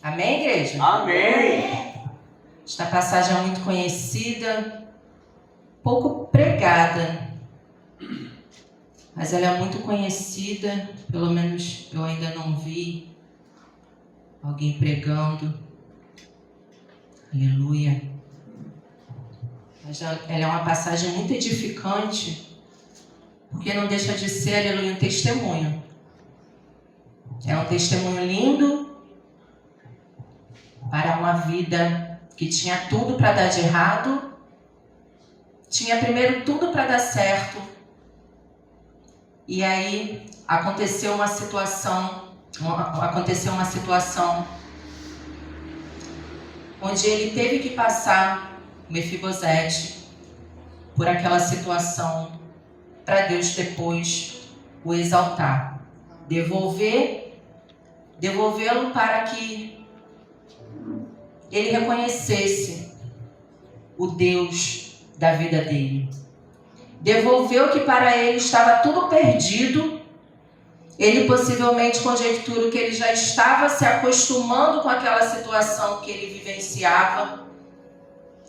Amém, igreja? Amém. Esta passagem é muito conhecida, pouco pregada, mas ela é muito conhecida, pelo menos eu ainda não vi alguém pregando. Aleluia. Mas ela é uma passagem muito edificante, porque não deixa de ser, aleluia, um testemunho. É um testemunho lindo para uma vida que tinha tudo para dar de errado, tinha primeiro tudo para dar certo, e aí aconteceu uma situação onde ele teve que passar, Mefibosete, por aquela situação para Deus depois o exaltar, devolvê-lo para que ele reconhecesse o Deus da vida dele. Devolveu que para ele estava tudo perdido. Ele possivelmente conjectura que ele já estava se acostumando com aquela situação que ele vivenciava.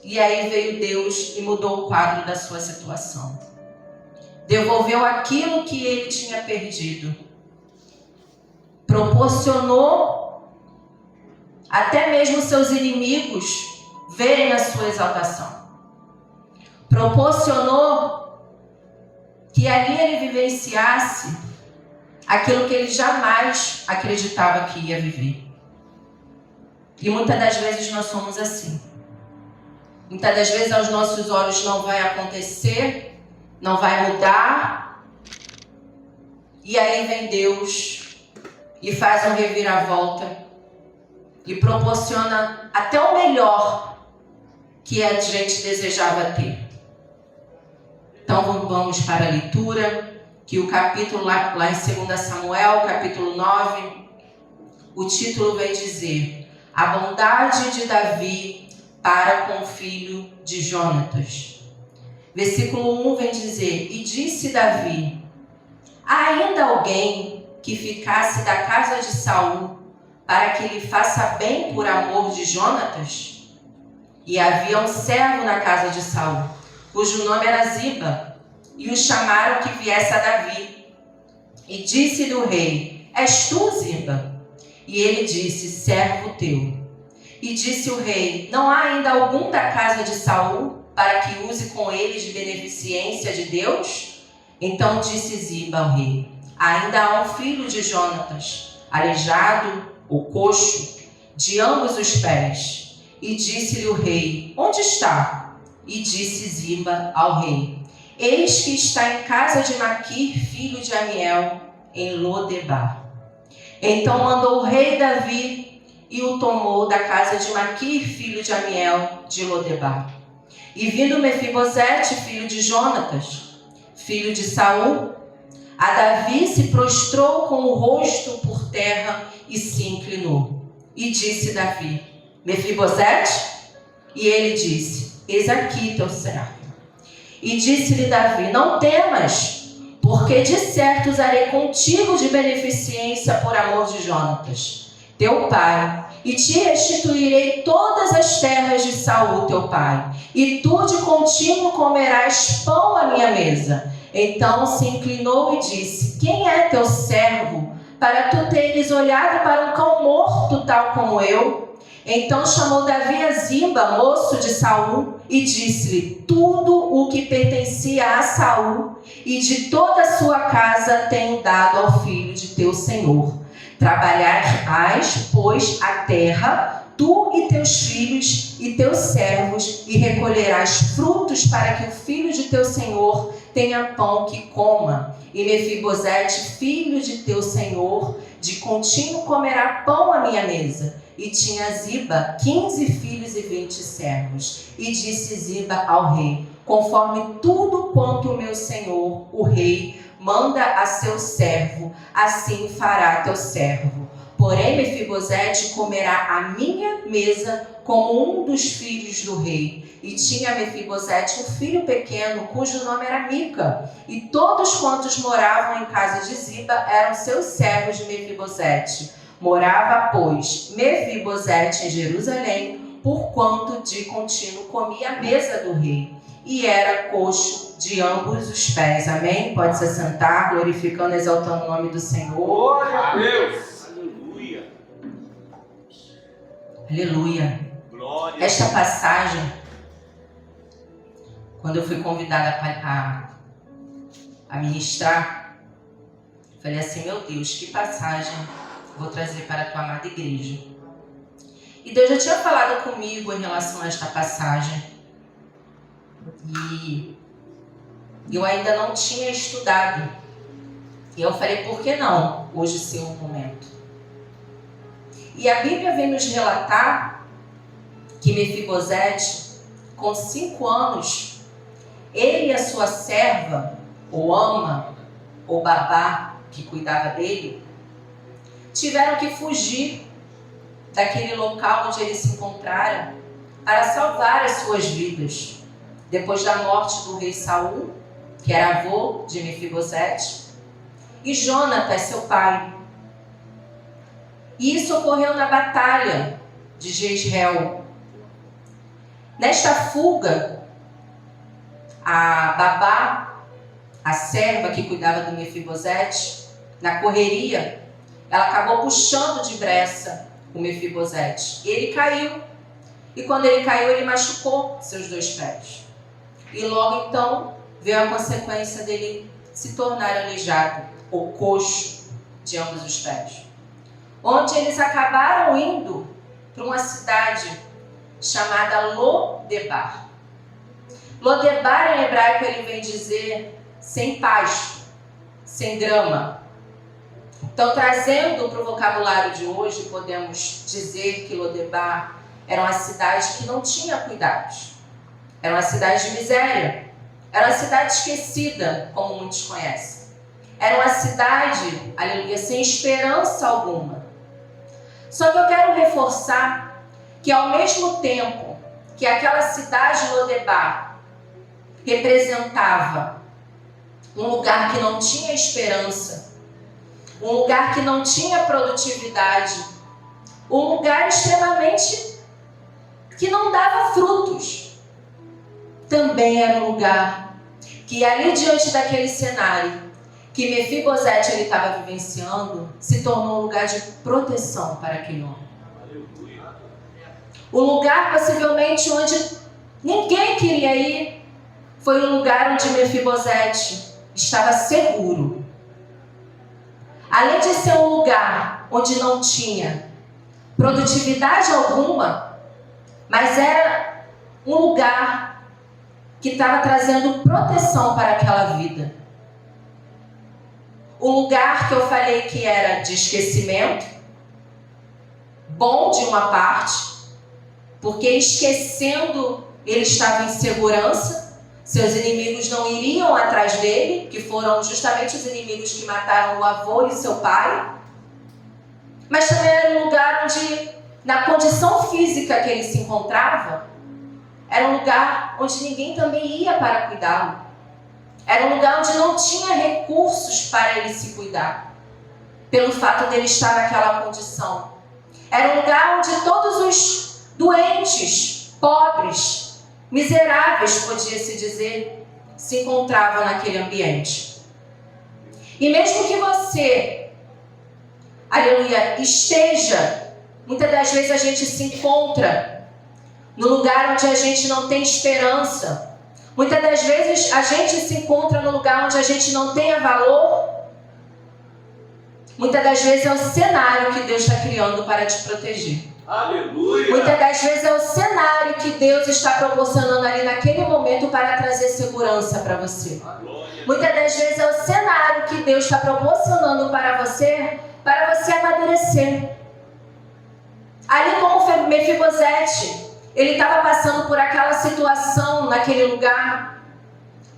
E aí veio Deus e mudou o quadro da sua situação. Devolveu aquilo que ele tinha perdido. Proporcionou até mesmo seus inimigos verem a sua exaltação. Proporcionou que ali ele vivenciasse aquilo que ele jamais acreditava que ia viver. E muitas das vezes nós somos assim. Muitas das vezes aos nossos olhos não vai acontecer, não vai mudar. E aí vem Deus e faz um reviravolta e proporciona até o melhor que a gente desejava ter. Então vamos para a leitura, que o capítulo lá em 2 Samuel, capítulo 9, o título vem dizer: a bondade de Davi para com o filho de Jonatas. Versículo 1 vem dizer: e disse Davi: há ainda alguém que ficasse da casa de Saul para que lhe faça bem por amor de Jonatas? E havia um servo na casa de Saul, cujo nome era Ziba, e o chamaram que viesse a Davi. E disse-lhe o rei: és tu, Ziba? E ele disse: servo teu. E disse o rei: não há ainda algum da casa de Saul para que use com ele de beneficência de Deus? Então disse Ziba ao rei: ainda há um filho de Jonatas, aleijado ou coxo, de ambos os pés. E disse-lhe o rei: onde está? E disse Ziba ao rei: eis que está em casa de Maquir, filho de Amiel, em Lodebar. Então mandou o rei Davi e o tomou da casa de Maquir, filho de Amiel, de Lodebar. E vindo Mefibosete, filho de Jonatas, filho de Saul, a Davi se prostrou com o rosto por terra e se inclinou. E disse Davi: Mefibosete? E ele disse: eis aqui teu servo. E disse-lhe Davi: não temas, porque de certo usarei contigo de beneficência por amor de Jonatas, teu pai, e te restituirei todas as terras de Saul, teu pai, e tu de contínuo comerás pão à minha mesa. Então se inclinou e disse: quem é teu servo, para tu teres olhado para um cão morto, tal como eu? Então chamou Davi a Ziba, moço de Saul, e disse-lhe: tudo o que pertencia a Saul e de toda a sua casa tenho dado ao filho de teu senhor. Trabalharás, pois, a terra, tu e teus filhos e teus servos, e recolherás frutos para que o filho de teu senhor tenha pão que coma. E Mefibosete, filho de teu senhor, de contínuo comerá pão à minha mesa. E tinha Ziba 15 filhos e 20 servos. E disse Ziba ao rei: conforme tudo quanto o meu senhor, o rei, manda a seu servo, assim fará teu servo. Porém Mefibosete comerá à minha mesa como um dos filhos do rei. E tinha Mefibosete um filho pequeno, cujo nome era Mica. E todos quantos moravam em casa de Ziba eram seus servos de Mefibosete. Morava, pois, Mefibosete em Jerusalém, porquanto de contínuo comia a mesa do rei, e era coxo de ambos os pés. Amém? Pode se sentar, glorificando, exaltando o nome do Senhor. Glória a Deus! Aleluia! Aleluia! Glória! Esta passagem, quando eu fui convidada a ministrar, falei assim, meu Deus, que passagem vou trazer para a tua amada igreja. E Deus já tinha falado comigo em relação a esta passagem. E eu ainda não tinha estudado. E eu falei, por que não hoje ser um momento? E a Bíblia vem nos relatar que Mefibosete, com 5 anos, ele e a sua serva, ou ama, ou babá, que cuidava dele, tiveram que fugir daquele local onde eles se encontraram para salvar as suas vidas. Depois da morte do rei Saul, que era avô de Mefibosete, e Jonatas, seu pai. E isso ocorreu na batalha de Jezreel. Nesta fuga, a babá, a serva que cuidava do Mefibosete, na correria, ela acabou puxando de breça o Mefibosete. Ele caiu. E quando ele caiu, ele machucou seus 2 pés. E logo então veio a consequência dele se tornar aleijado, ou coxo, de ambos os pés. Onde eles acabaram indo para uma cidade chamada Lodebar. Lodebar em hebraico ele vem dizer sem pasto, sem grama. Então, trazendo para o vocabulário de hoje, podemos dizer que Lodebar era uma cidade que não tinha cuidados. Era uma cidade de miséria. Era uma cidade esquecida, como muitos conhecem. Era uma cidade, aleluia, sem esperança alguma. Só que eu quero reforçar que ao mesmo tempo que aquela cidade de Lodebar representava um lugar que não tinha esperança, um lugar que não tinha produtividade, um lugar extremamente que não dava frutos, também era um lugar que ali diante daquele cenário que Mefibosete ele estava vivenciando, se tornou um lugar de proteção para aquele homem. O lugar possivelmente onde ninguém queria ir, foi o lugar onde Mefibosete estava seguro. Além de ser um lugar onde não tinha produtividade alguma, mas era um lugar que estava trazendo proteção para aquela vida. Um lugar que eu falei que era de esquecimento, bom de uma parte, porque esquecendo ele estava em segurança, seus inimigos não iriam atrás dele, que foram justamente os inimigos que mataram o avô e seu pai. Mas também era um lugar onde, na condição física que ele se encontrava, era um lugar onde ninguém também ia para cuidá-lo. Era um lugar onde não tinha recursos para ele se cuidar, pelo fato dele estar naquela condição. Era um lugar onde todos os doentes, pobres, miseráveis, podia-se dizer, se encontravam naquele ambiente. E mesmo que você, aleluia, esteja, muitas das vezes a gente se encontra no lugar onde a gente não tem esperança. Muitas das vezes a gente se encontra no lugar onde a gente não tenha valor. Muitas das vezes é o cenário que Deus está criando para te proteger. Aleluia! Muitas das vezes é o cenário que Deus está proporcionando ali naquele momento para trazer segurança para você. Muitas das vezes é o cenário que Deus está proporcionando para você amadurecer. Ali como Mefibosete, ele estava passando por aquela situação naquele lugar.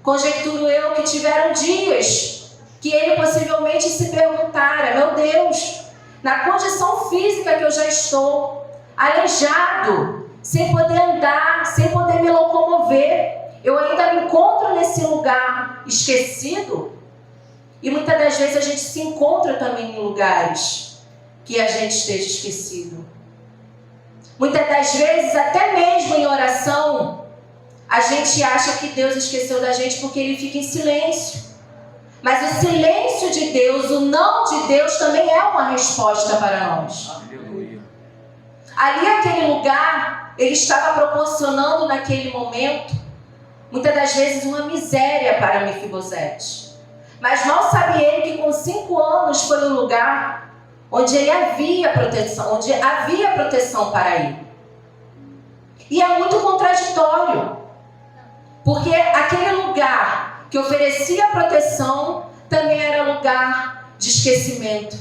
Conjecturo eu que tiveram dias que ele possivelmente se perguntara: meu Deus, na condição física que eu já estou, aleijado, sem poder andar, sem poder me locomover, eu ainda me encontro nesse lugar esquecido? E muitas das vezes a gente se encontra também em lugares que a gente esteja esquecido. Muitas das vezes, até mesmo em oração, a gente acha que Deus esqueceu da gente porque Ele fica em silêncio. Mas o silêncio de Deus, o não de Deus também é uma resposta para nós. Aleluia. Ali, aquele lugar, Ele estava proporcionando naquele momento, muitas das vezes, uma miséria para Mefibosete. Mas mal sabe ele que com 5 anos foi um lugar onde ele havia proteção para ele. E é muito contraditório, porque aquele lugar que oferecia proteção também era lugar de esquecimento,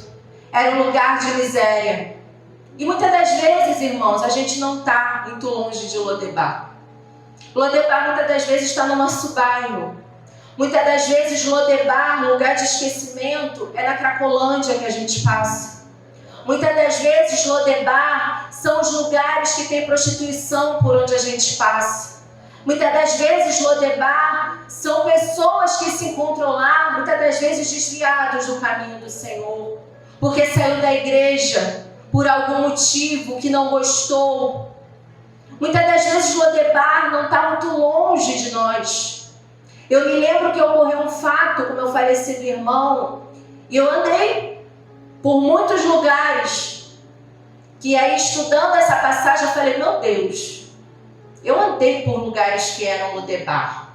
era um lugar de miséria. E muitas das vezes, irmãos, a gente não está muito longe de Lodebar. Lodebar muitas das vezes está no nosso bairro. Muitas das vezes Lodebar, lugar de esquecimento, é na Cracolândia que a gente passa. Muitas das vezes Lodebar são os lugares que tem prostituição por onde a gente passa. Muitas das vezes Lodebar são pessoas que se encontram lá, muitas das vezes desviados do caminho do Senhor, porque saiu da igreja por algum motivo que não gostou. Muitas das vezes Lodebar não está muito longe de nós. Eu me lembro que ocorreu um fato com meu falecido irmão, e eu andei por muitos lugares, que aí estudando essa passagem eu falei, meu Deus, eu andei por lugares que eram Lodebar,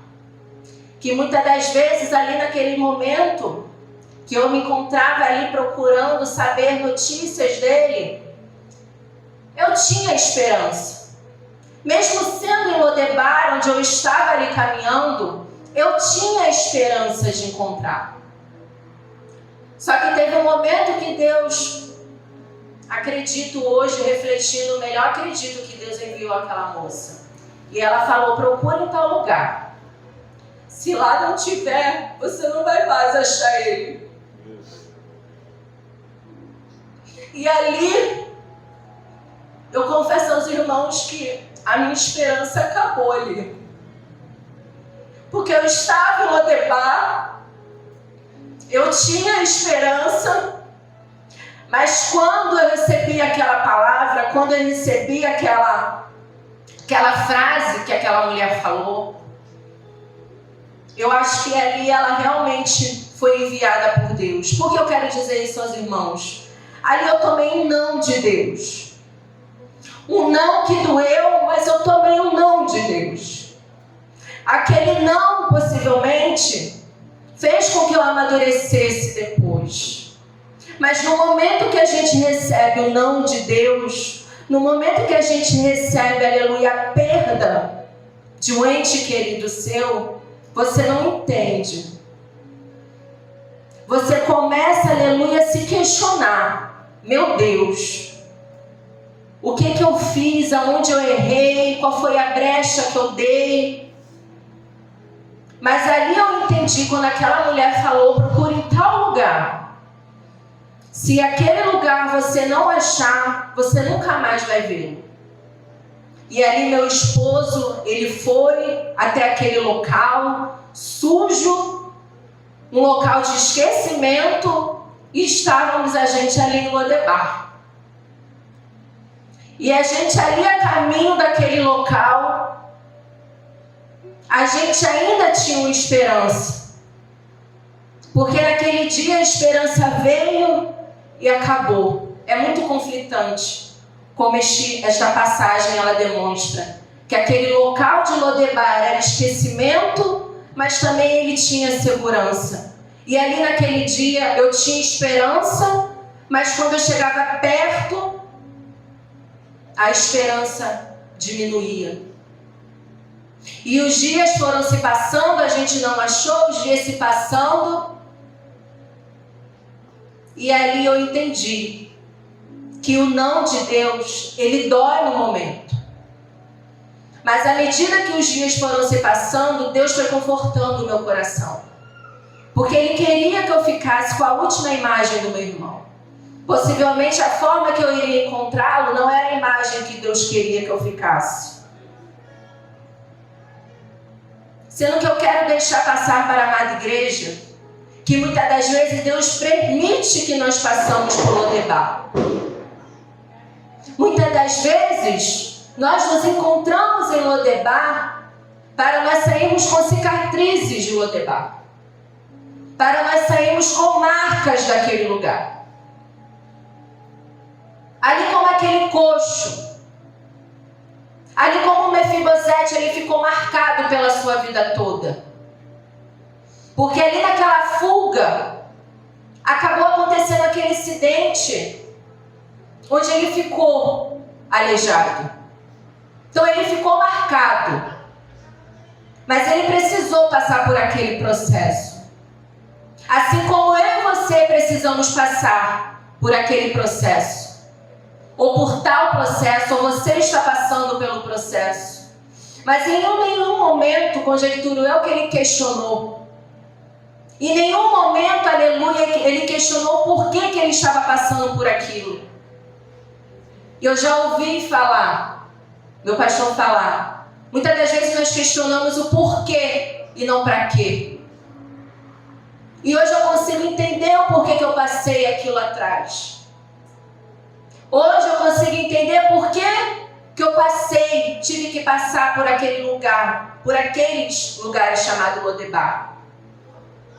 que muitas das vezes ali naquele momento, que eu me encontrava ali procurando saber notícias dele, eu tinha esperança. Mesmo sendo em Lodebar, onde eu estava ali caminhando, eu tinha esperança de encontrar. Só que teve um momento que Deus, acredito hoje, refletindo melhor, acredito que Deus enviou aquela moça. E ela falou, procure em tal lugar. Se lá não tiver, você não vai mais achar ele. E ali, eu confesso aos irmãos que a minha esperança acabou ali. Porque eu estava em Lodebar, eu tinha esperança, mas quando eu recebi aquela palavra, quando eu recebi aquela frase que aquela mulher falou, eu acho que ali ela realmente foi enviada por Deus. Por que eu quero dizer isso aos irmãos? Ali eu tomei um não de Deus. Um não que doeu, mas eu tomei um não de Deus. Aquele não, possivelmente, fez com que eu amadurecesse depois. Mas no momento que a gente recebe o não de Deus, no momento que a gente recebe, aleluia, a perda de um ente querido seu, você não entende. Você começa, aleluia, a se questionar. Meu Deus, o que eu fiz? Aonde eu errei? Qual foi a brecha que eu dei? Mas ali eu entendi, quando aquela mulher falou, procure em tal lugar. Se aquele lugar você não achar, você nunca mais vai vê-lo. E ali meu esposo, ele foi até aquele local, sujo, um local de esquecimento, e estávamos a gente ali em Lodebar. E a gente ali a caminho daquele local, a gente ainda tinha uma esperança. Porque naquele dia a esperança veio e acabou. É muito conflitante como esta passagem ela demonstra. Que aquele local de Lodebar era esquecimento, mas também ele tinha segurança. E ali naquele dia eu tinha esperança, mas quando eu chegava perto, a esperança diminuía. E os dias foram se passando, a gente não achou, os dias se passando. E ali eu entendi que o não de Deus, ele dói no momento. Mas à medida que os dias foram se passando, Deus foi confortando o meu coração. Porque Ele queria que eu ficasse com a última imagem do meu irmão. Possivelmente a forma que eu iria encontrá-lo não era a imagem que Deus queria que eu ficasse. Sendo que eu quero deixar passar para a amada igreja que muitas das vezes Deus permite que nós passamos por Lodebar. Muitas das vezes nós nos encontramos em Lodebar para nós sairmos com cicatrizes de Lodebar, para nós sairmos com marcas daquele lugar. Ali como aquele coxo, ali como o Mefibosete, ele ficou marcado pela sua vida toda. Porque ali naquela fuga, acabou acontecendo aquele incidente onde ele ficou aleijado. Então ele ficou marcado. Mas ele precisou passar por aquele processo. Assim como eu e você precisamos passar por aquele processo. Ou por tal processo, ou você está passando pelo processo. Mas em nenhum momento, conjecturo eu, que ele questionou. Em nenhum momento, aleluia, ele questionou por que ele estava passando por aquilo. Eu já ouvi falar, meu pastor falar, muitas das vezes nós questionamos o porquê e não para quê. E hoje eu consigo entender o porquê que eu passei aquilo atrás. Hoje eu consigo entender por que eu passei, tive que passar por aquele lugar, por aqueles lugares chamados Lodebar.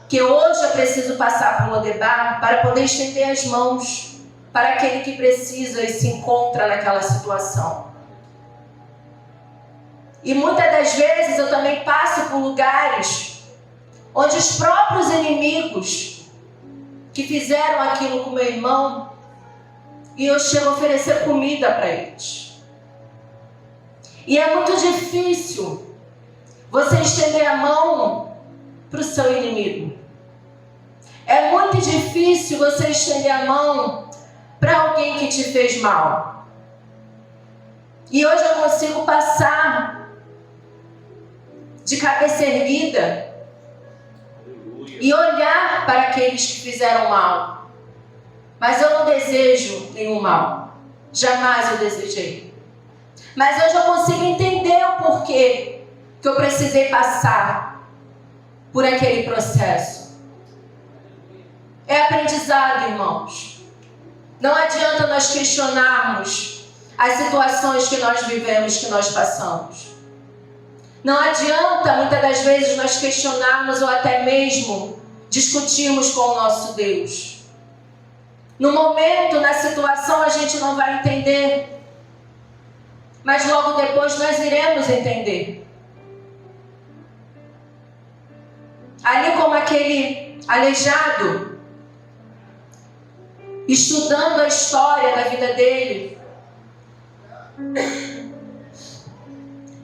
Que hoje eu preciso passar por Lodebar para poder estender as mãos para aquele que precisa e se encontra naquela situação. E muitas das vezes eu também passo por lugares onde os próprios inimigos que fizeram aquilo com meu irmão, e eu chego a oferecer comida para eles. E é muito difícil você estender a mão para o seu inimigo. É muito difícil você estender a mão para alguém que te fez mal. E hoje eu consigo passar de cabeça erguida e olhar para aqueles que fizeram mal. Mas eu não desejo nenhum mal. Jamais eu desejei. Mas hoje eu consigo entender o porquê que eu precisei passar por aquele processo. É aprendizado, irmãos. Não adianta nós questionarmos as situações que nós vivemos, que nós passamos. Não adianta, muitas das vezes, nós questionarmos ou até mesmo discutirmos com o nosso Deus. No momento, na situação, a gente não vai entender. Mas logo depois nós iremos entender. Ali como aquele aleijado, estudando a história da vida dele,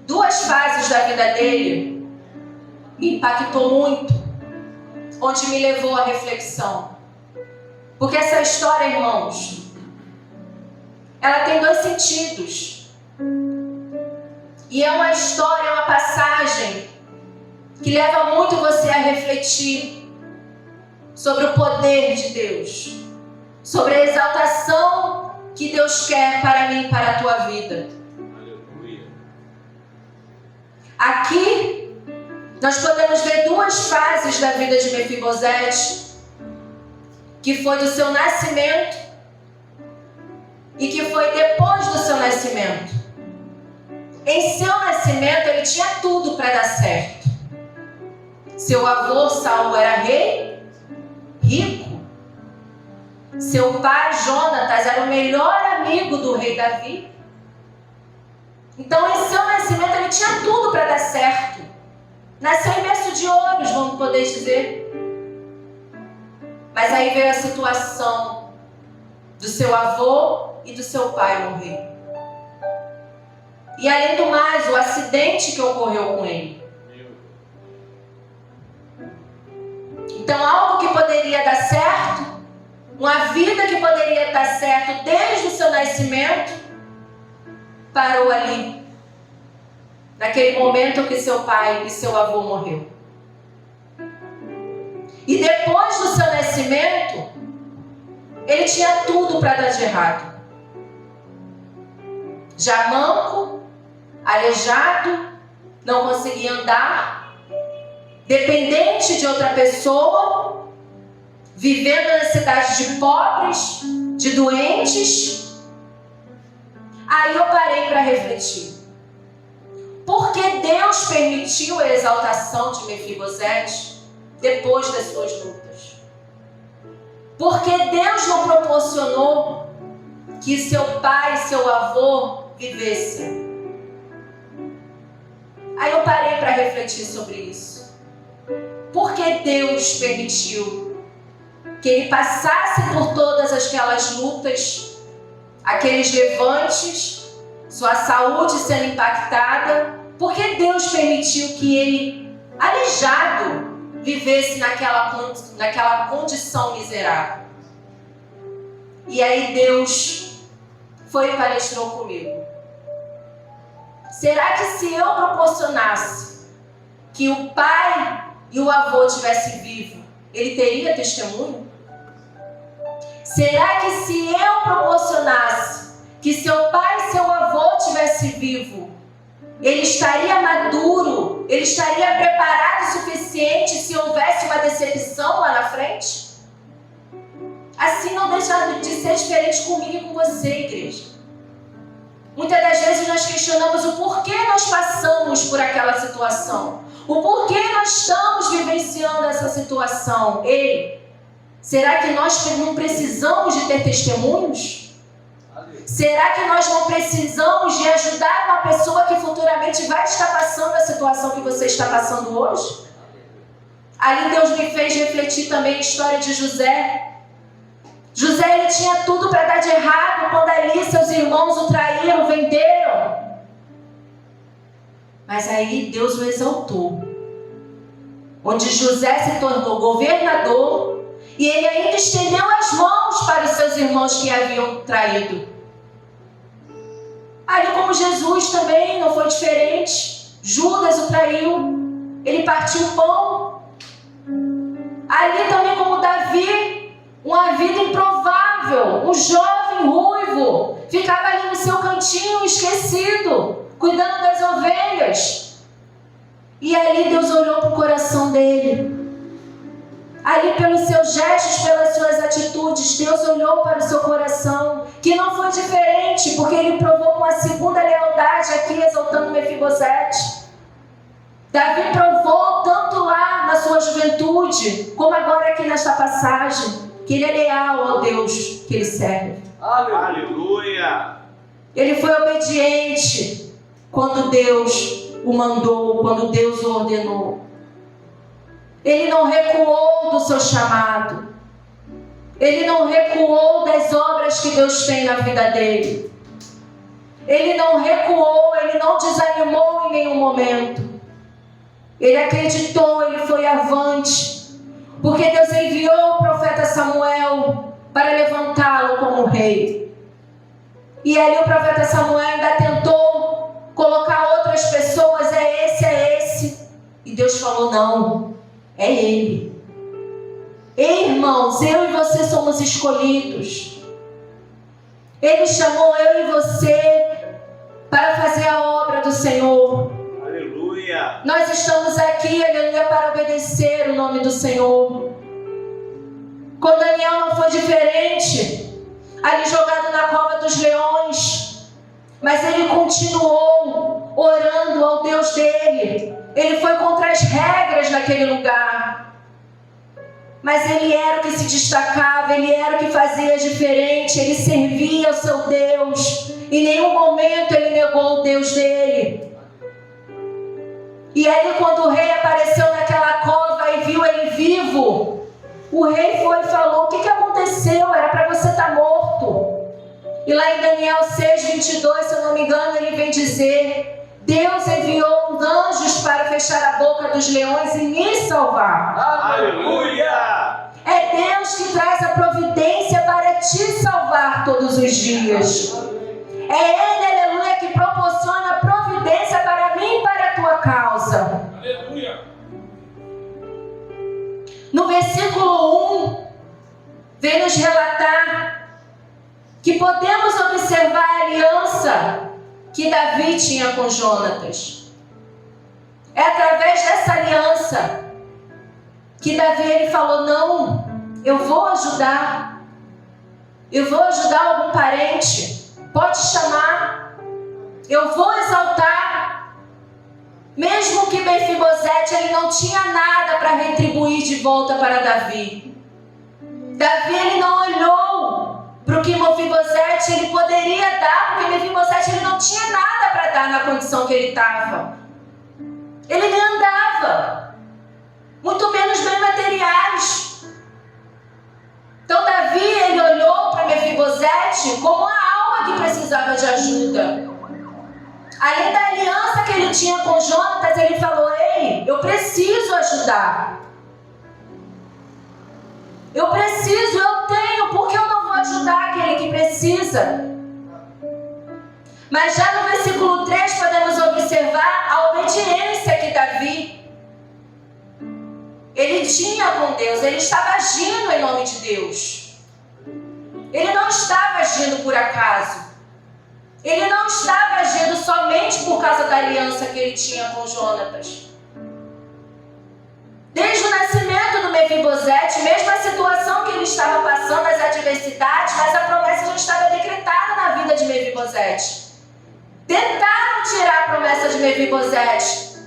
duas fases da vida dele me impactou muito, onde me levou à reflexão. Porque essa história, irmãos, ela tem dois sentidos. E é uma história, é uma passagem que leva muito você a refletir sobre o poder de Deus, sobre a exaltação que Deus quer para mim e para a tua vida. Aleluia. Aqui, nós podemos ver duas fases da vida de Mefibosete, que foi do seu nascimento e que foi depois do seu nascimento. Em seu nascimento, ele tinha tudo para dar certo. Seu avô Saul era rei, rico. Seu pai Jonatas era o melhor amigo do rei Davi. Então, em seu nascimento, ele tinha tudo para dar certo. Nasceu em berço de ouros, vamos poder dizer. Mas aí veio a situação do seu avô e do seu pai morrer. E além do mais, o acidente que ocorreu com ele. Então, algo que poderia dar certo, uma vida que poderia dar certo desde o seu nascimento, parou ali. Naquele momento que seu pai e seu avô morreu. E depois do seu nascimento, ele tinha tudo para dar de errado. Já manco, aleijado, não conseguia andar, dependente de outra pessoa, vivendo na cidade de pobres, de doentes. Aí eu parei para refletir. Por que Deus permitiu a exaltação de Mefibosete depois das suas lutas? Por que Deus não proporcionou que seu pai e seu avô vivessem? Aí eu parei para refletir sobre isso. Por que Deus permitiu que ele passasse por todas aquelas lutas, aqueles levantes, sua saúde sendo impactada? Por que Deus permitiu que ele, aleijado, vivesse naquela condição miserável? E aí Deus foi e palestrou comigo. Será que se eu proporcionasse que o pai e o avô estivessem vivos, ele teria testemunho? Será que se eu proporcionasse que seu pai e seu avô estivessem vivos, ele estaria maduro, ele estaria preparado o suficiente se houvesse uma decepção lá na frente? Assim não deixa de ser diferente comigo e com você, igreja. Muitas das vezes nós questionamos o porquê nós passamos por aquela situação. O porquê nós estamos vivenciando essa situação. Ei, será que nós não precisamos de ter testemunhos? Será que nós não precisamos de ajudar uma pessoa que futuramente vai estar passando a situação que você está passando hoje? Ali Deus me fez refletir também a história de José. José, ele tinha tudo para dar de errado quando ali seus irmãos o traíram, o venderam. Mas aí Deus o exaltou. Onde José se tornou governador e ele ainda estendeu as mãos para os seus irmãos que haviam traído. Ali como Jesus também não foi diferente. Judas o traiu, ele partiu o pão. Ali também como Davi, uma vida improvável, um jovem ruivo, ficava ali no seu cantinho esquecido, cuidando das ovelhas. E ali Deus olhou para o coração dele. Ali pelos seus gestos, pelas suas atitudes, Deus olhou para o seu coração, que não foi diferente, porque ele provou com a segunda lealdade aqui, exaltando Mefibosete. Davi provou tanto lá na sua juventude, como agora aqui nesta passagem, que ele é leal ao Deus que ele serve. Aleluia! Ele foi obediente quando Deus o mandou, quando Deus o ordenou. Ele não recuou do seu chamado. Ele não recuou das obras que Deus tem na vida dele. Ele não recuou, ele não desanimou em nenhum momento. Ele acreditou, ele foi avante. Porque Deus enviou o profeta Samuel para levantá-lo como rei. E ali o profeta Samuel ainda tentou colocar outras pessoas, é esse. E Deus falou, não, é ele. Ei, irmãos, eu e você somos escolhidos. Ele chamou eu e você para fazer a obra do Senhor. Aleluia! Nós estamos aqui, aleluia, para obedecer o nome do Senhor. Com Daniel não foi diferente, ali jogado na cova dos leões, mas ele continuou orando ao Deus dele. Ele foi contra as regras naquele lugar, mas ele era o que se destacava, ele era o que fazia diferente, ele servia ao seu Deus. Em nenhum momento ele negou o Deus dele. E aí quando o rei apareceu naquela cova e viu ele vivo, o rei foi e falou, o que aconteceu? Era para você estar morto. E lá em Daniel 6:22, se eu não me engano, ele vem dizer, Deus enviou anjos para fechar a boca dos leões e me salvar. Aleluia! É Deus que traz a providência para te salvar todos os dias. É Ele, aleluia, que proporciona a providência para mim e para a tua causa. Aleluia! No versículo 1, vem nos relatar que podemos observar a aliança que Davi tinha com Jonatas. É através dessa aliança que Davi ele falou, não, Eu vou ajudar. Eu vou ajudar algum parente. Pode chamar. Eu vou exaltar. Mesmo que Mefibosete ele não tinha nada para retribuir de volta para Davi. Davi ele não olhou para o que Mefibosete ele poderia dar, porque Mefibosete ele não tinha nada para dar na condição que ele estava. Ele nem andava, muito menos bem materiais. Então Davi ele olhou para Mefibosete como uma alma que precisava de ajuda. Além da aliança que ele tinha com Jonatas, ele falou: ei, eu preciso ajudar. Eu preciso, eu tenho, por que eu não vou ajudar aquele que precisa? Mas já no versículo 3 podemos observar a obediência que Davi ele tinha com Deus, ele estava agindo em nome de Deus. Ele não estava agindo por acaso. Ele não estava agindo somente por causa da aliança que ele tinha com Jonatas. Desde o nascimento do Mefibosete, mesmo a situação que ele estava passando, as adversidades, mas a promessa já estava decretada na vida de Mefibosete. Tentaram tirar a promessa de Mefibosete,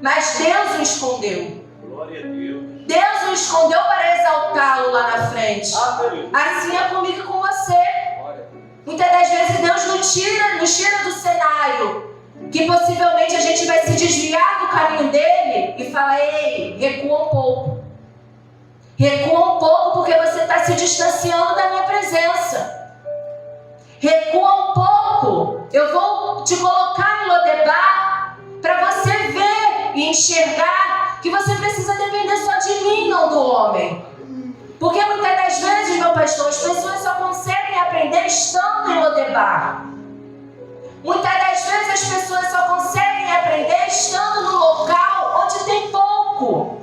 mas Deus o escondeu. Glória a Deus. Deus o escondeu para exaltá-lo lá na frente. Assim é comigo e com você. Muitas das vezes Deus nos tira do cenário, que possivelmente a gente vai se desviar do caminho dele e fala: ei, recua um pouco. Recua um pouco porque você está se distanciando da minha presença. Recua um pouco. Eu vou te colocar em Lodebar para você ver e enxergar que você precisa depender só de mim, não do homem. Porque muitas das vezes, meu pastor, as pessoas só conseguem aprender estando em Lodebar. Muitas das vezes as pessoas só conseguem aprender estando no local onde tem pouco.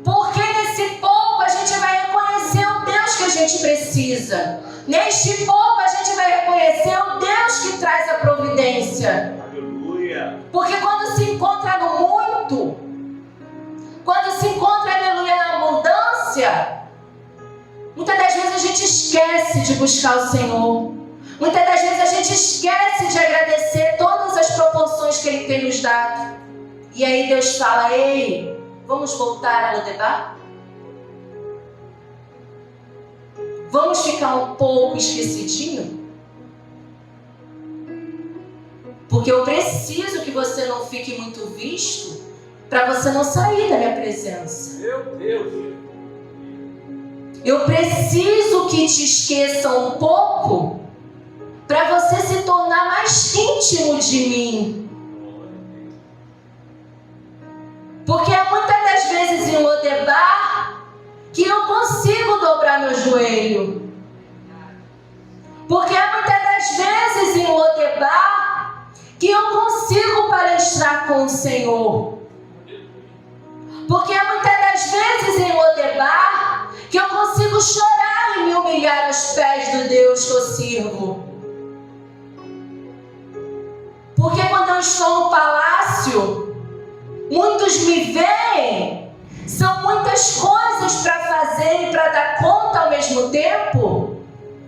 Porque nesse pouco a gente vai reconhecer o Deus que a gente precisa. Neste pouco a gente vai reconhecer o Deus que traz a providência. Aleluia. Porque quando se encontra no muito, quando se encontra, aleluia, na abundância, muitas das vezes a gente esquece de buscar o Senhor. Muitas das vezes a gente esquece de agradecer todas as proporções que Ele tem nos dado. E aí Deus fala: ei, vamos voltar a Lodebar? Vamos ficar um pouco esquecidinho? Porque eu preciso que você não fique muito visto, para você não sair da minha presença. Meu Deus. Eu preciso que te esqueça um pouco, para você se tornar mais íntimo de mim. Porque é muitas das vezes em Lodebar que eu consigo dobrar meu joelho. Porque é muitas das vezes em Lodebar que eu consigo palestrar com o Senhor. Porque é muitas das vezes em Lodebar que eu consigo chorar e me humilhar aos pés do Deus que eu sirvo. Porque quando eu estou no palácio, muitos me veem, são muitas coisas para fazer e para dar conta ao mesmo tempo,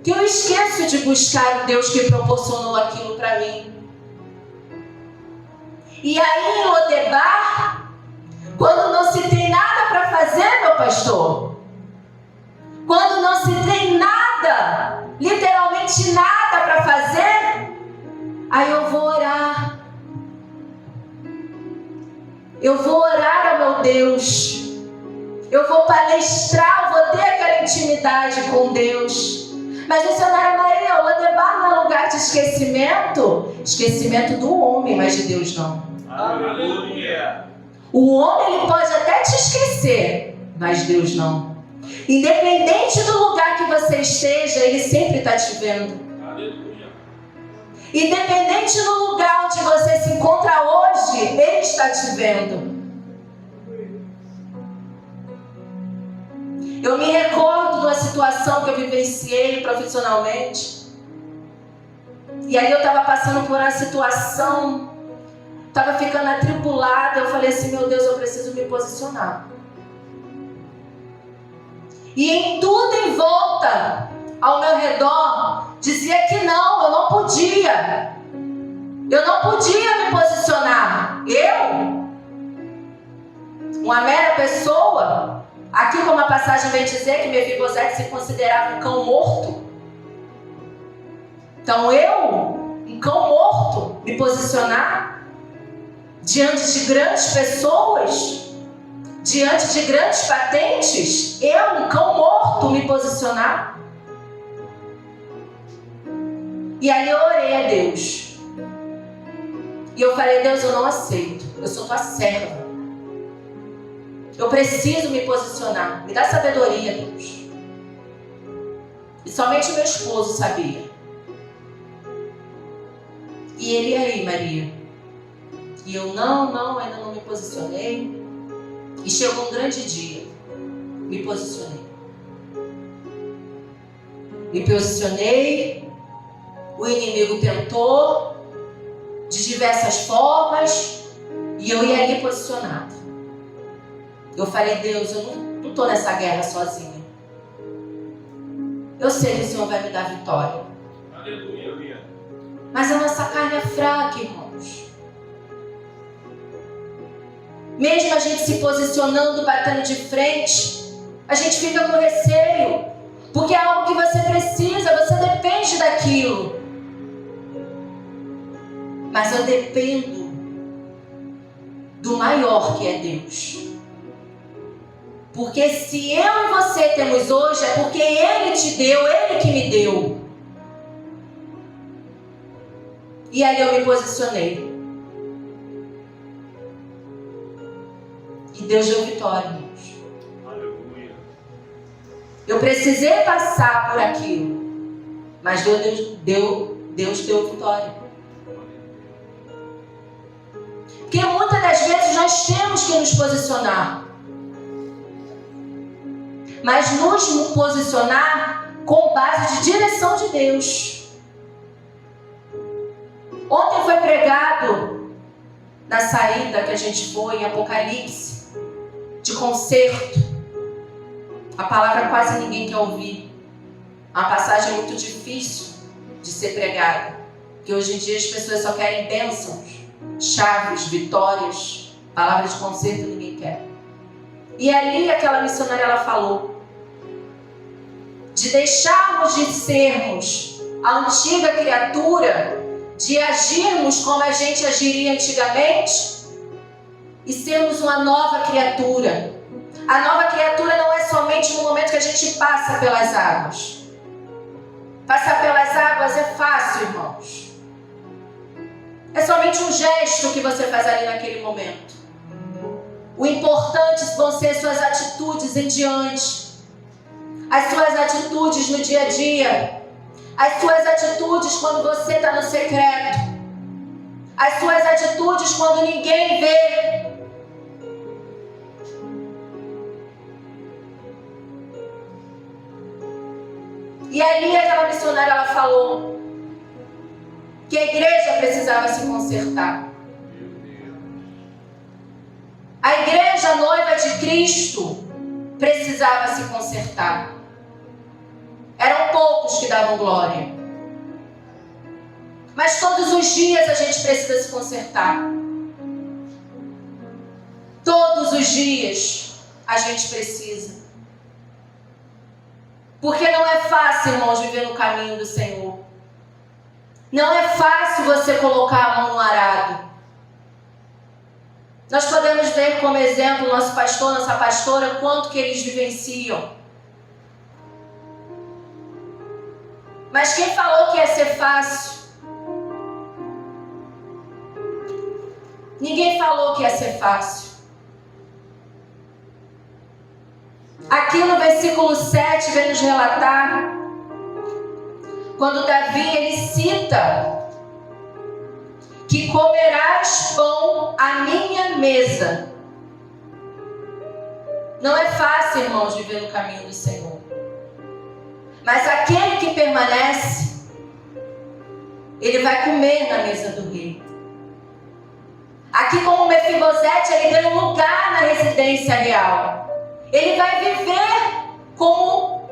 que eu esqueço de buscar o Deus que proporcionou aquilo para mim. E aí em Lodebar, quando não se tem nada para fazer, meu pastor, quando não se tem nada, literalmente nada para fazer, aí eu vou orar. Eu vou orar ao meu Deus. Eu vou palestrar, eu vou ter aquela intimidade com Deus. Mas, missionária Maria, o Lodebar não é lugar de esquecimento? Esquecimento do homem, mas de Deus não. Aleluia. O homem ele pode até te esquecer, mas Deus não. Independente do lugar que você esteja, Ele sempre está te vendo. Aleluia. Independente do lugar onde você se encontra hoje, Ele está te vendo. Eu me recordo de uma situação que eu vivenciei profissionalmente. E aí eu estava passando por uma situação, estava ficando atribulada. Eu falei assim: meu Deus, eu preciso me posicionar. E em tudo em volta, ao meu redor, dizia que não, eu não podia. Eu não podia me posicionar. Eu, uma mera pessoa, aqui como a passagem vem dizer que Mefibosete se considerava um cão morto. Então eu, um cão morto, me posicionar diante de grandes pessoas, diante de grandes patentes, eu, um cão morto, me posicionar. E aí eu orei a Deus. E eu falei, Deus, eu não aceito. Eu sou tua serva. Eu preciso me posicionar. Me dá sabedoria, Deus. E somente meu esposo sabia. E ele, aí, Maria? E eu, não, ainda não me posicionei. E chegou um grande dia. Me posicionei. Me posicionei. O inimigo tentou de diversas formas. E eu ia ali posicionado. Eu falei, Deus, eu não estou nessa guerra sozinha. Eu sei que o Senhor vai me dar vitória. Aleluia. Mas a nossa carne é fraca, irmãos. Mesmo a gente se posicionando, batendo de frente, a gente fica com receio. Porque é algo que você precisa, você depende daquilo. Mas eu dependo do maior que é Deus. Porque se eu e você temos hoje, é porque Ele te deu, Ele que me deu. E aí eu me posicionei. E Deus deu vitória, irmãos. Aleluia. Eu precisei passar por aquilo. Mas Deus deu vitória. Porque muitas das vezes nós temos que nos posicionar. Mas nos posicionar com base de direção de Deus. Ontem foi pregado na saída que a gente foi em Apocalipse, de concerto. A palavra quase ninguém quer ouvir. Uma passagem muito difícil de ser pregada. Porque hoje em dia as pessoas só querem bênçãos, chaves, vitórias. Palavra de concerto ninguém quer. E ali aquela missionária ela falou de deixarmos de sermos a antiga criatura, de agirmos como a gente agiria antigamente e sermos uma nova criatura. A nova criatura não é somente no momento que a gente passa pelas águas. Passar pelas águas é fácil, irmãos. É somente um gesto que você faz ali naquele momento. O importante vão ser suas atitudes em diante. As suas atitudes no dia a dia. As suas atitudes quando você está no secreto. As suas atitudes quando ninguém vê. E ali aquela missionária ela falou que a igreja precisava se consertar. A igreja noiva de Cristo precisava se consertar. Eram poucos que davam glória. Mas todos os dias a gente precisa se consertar. Todos os dias a gente precisa. Porque não é fácil, irmãos, viver no caminho do Senhor. Não é fácil você colocar a mão no arado. Nós podemos ver como exemplo nosso pastor, nossa pastora, quanto que eles vivenciam. Mas quem falou que ia ser fácil? Ninguém falou que ia ser fácil. Aqui no versículo 7 vem nos relatar, quando Davi ele cita que comerás pão à minha mesa. Não é fácil, irmãos, viver no caminho do Senhor. Mas aquele que permanece, ele vai comer na mesa do rei. Aqui como Mefibosete, ele ganha um lugar na residência real. Ele vai viver como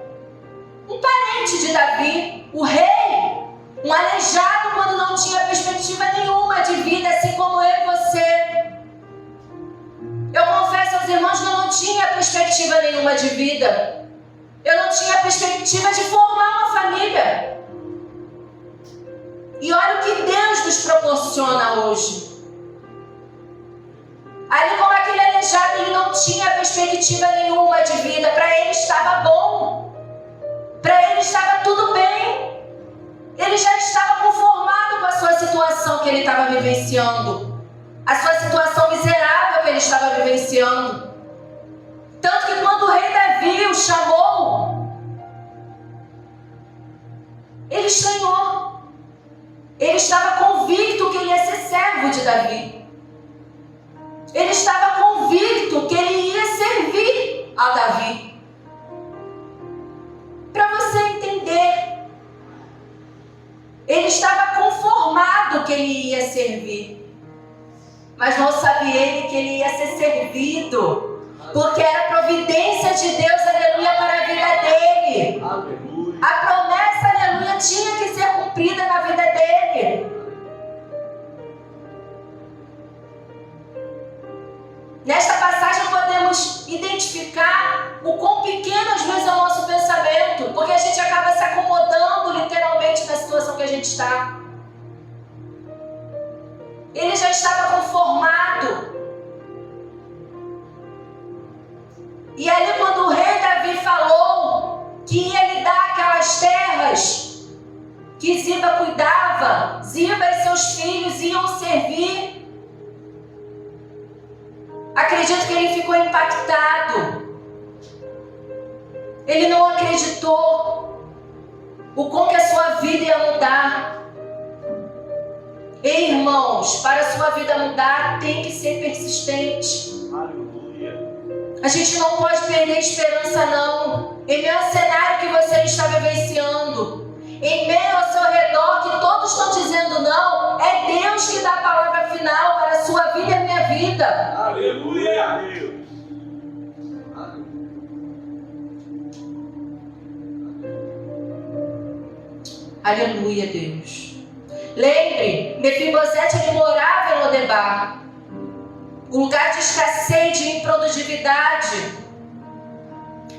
um parente de Davi, o rei, um aleijado quando não tinha perspectiva nenhuma de vida, assim como eu e você. Eu confesso aos irmãos que eu não tinha perspectiva nenhuma de vida. Eu não tinha perspectiva de formar uma família. E olha o que Deus nos proporciona hoje. Ali como aquele aleijado, ele não tinha perspectiva nenhuma de vida. Para ele estava bom. Para ele estava tudo bem. Ele já estava conformado com a sua situação que ele estava vivenciando. A sua situação miserável que ele estava vivenciando. Tanto que quando o rei Davi o chamou, ele estranhou. Ele estava convicto que ele ia ser servo de Davi. Ele estava convicto que ele ia servir a Davi. Para você entender, ele estava conformado que ele ia servir. Mas não sabia ele que ele ia ser servido. Porque era providência de Deus, aleluia, para a vida dele. Aleluia. A promessa, aleluia, tinha que ser cumprida na vida dele. Nesta passagem podemos identificar o quão pequeno às vezes é o nosso pensamento, porque a gente acaba se acomodando literalmente na situação que a gente está. Ele já estava conformado. E ali quando o rei Davi falou que ia lhe dar aquelas terras que Ziba cuidava, Ziba e seus filhos iam servir, acredito que ele ficou impactado. Ele não acreditou o quão que a sua vida ia mudar. Ei, irmãos, para a sua vida mudar tem que ser persistente. Aleluia. A gente não pode perder a esperança, não. Em meio ao cenário que você está vivenciando, em meio ao seu redor que todos estão dizendo não, é Deus que dá a palavra final para a sua vida e a minha vida. Aleluia, Deus. Aleluia, Deus. Lembre, Mefibosete ele morava em Lodebar, um lugar de escassez, de improdutividade.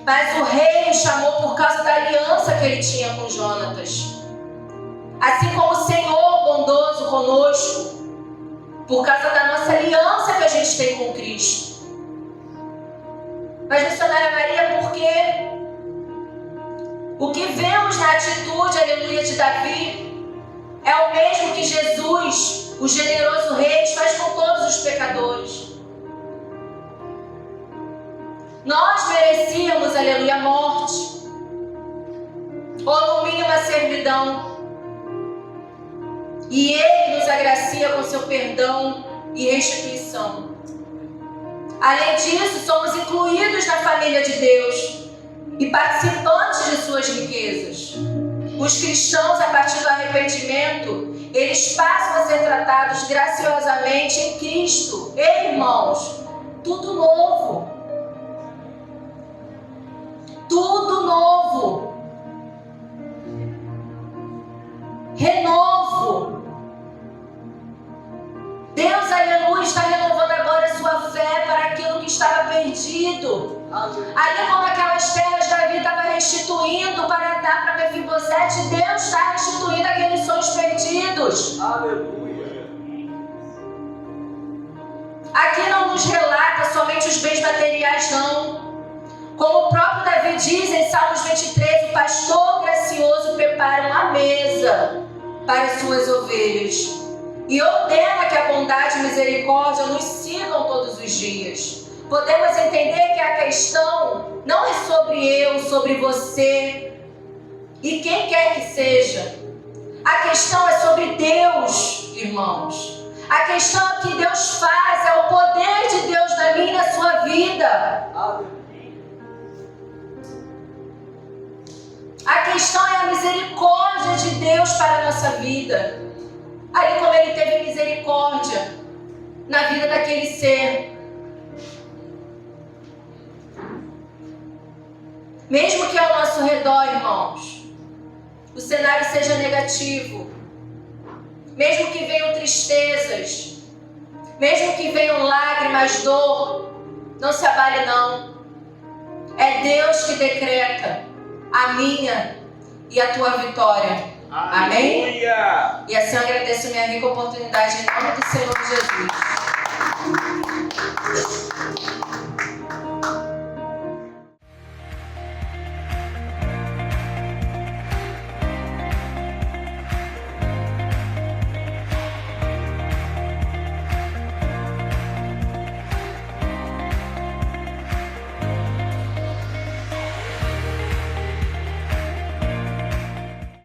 Mas o rei o chamou por causa da aliança que ele tinha com Jonatas. Assim como o Senhor bondoso conosco, por causa da nossa aliança que a gente tem com Cristo. Mas, missionária Maria, porque o que vemos na atitude, aleluia, de Davi, é o mesmo que Jesus, o generoso rei, faz com todos os pecadores. Nós merecíamos, aleluia, a morte, ou no mínimo a servidão. E Ele nos agracia com seu perdão e restituição. Além disso, somos incluídos na família de Deus e participantes de suas riquezas. Os cristãos, a partir do arrependimento, eles passam a ser tratados graciosamente em Cristo. Ei, irmãos, tudo novo. Tudo novo. Renovo. Deus, aleluia, está renovando agora a sua fé para aquilo que estava perdido. Ali como aquelas terras Davi estava restituindo para dar para Mefibosete, Deus está restituindo aqueles sonhos perdidos. Aleluia. Aqui não nos relata somente os bens materiais, não. Como o próprio Davi diz em Salmos 23, o pastor gracioso prepara uma mesa para as suas ovelhas e ordena que a bondade e a misericórdia nos sigam todos os dias. Podemos entender que a questão não é sobre eu, sobre você e quem quer que seja. A questão é sobre Deus, irmãos. A questão é o que Deus faz, é o poder de Deus na minha e na sua vida. A questão é a misericórdia de Deus para a nossa vida. Ali como Ele teve misericórdia na vida daquele ser. Mesmo que ao nosso redor, irmãos, o cenário seja negativo, mesmo que venham tristezas, mesmo que venham lágrimas, dor, não se abale não. É Deus que decreta a minha e a tua vitória. Amém? Aleluia. E assim eu agradeço a minha rica oportunidade em nome do Senhor Jesus.